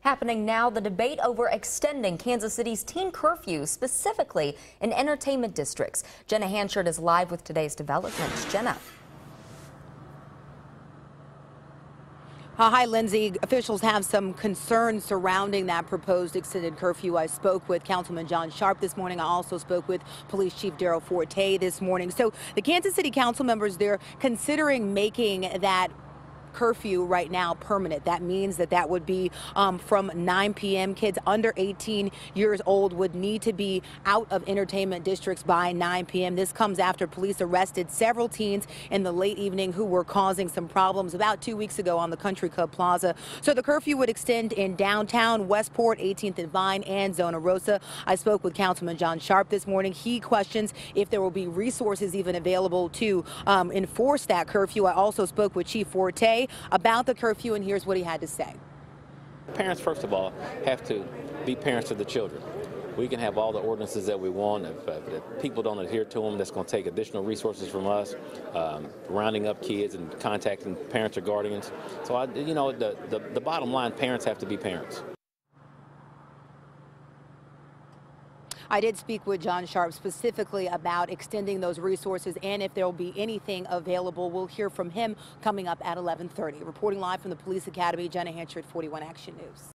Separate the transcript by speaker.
Speaker 1: Happening now, the debate over extending Kansas City's teen curfew, specifically in entertainment districts. Jenna Hanchard is live with today's developments. Jenna.
Speaker 2: Hi, Lindsay. Officials have some concerns surrounding that proposed extended curfew. I spoke with Councilman John Sharp this morning. I also spoke with Police Chief Darryl Forte this morning. So the Kansas City Council members, they're considering making that curfew right now permanent. That means that would be from 9 p.m. Kids under 18 years old would need to be out of entertainment districts by 9 p.m. This comes after police arrested several teens in the late evening who were causing some problems about 2 weeks ago on the Country Club Plaza. So the curfew would extend in downtown, Westport, 18th and Vine, and Zona Rosa. I spoke with Councilman John Sharp this morning. He questions if there will be resources even available to enforce that curfew. I also spoke with Chief Forte about the curfew, and here's what he had to say.
Speaker 3: Parents, first of all, have to be parents to the children. We can have all the ordinances that we want. If people don't adhere to them, that's going to take additional resources from us, rounding up kids and contacting parents or guardians. So, the bottom line, parents have to be parents.
Speaker 2: I did speak with John Sharp specifically about extending those resources and if there will be anything available. We'll hear from him coming up at 11:30. Reporting live from the Police Academy, Jenna Hanchard, 41 Action News.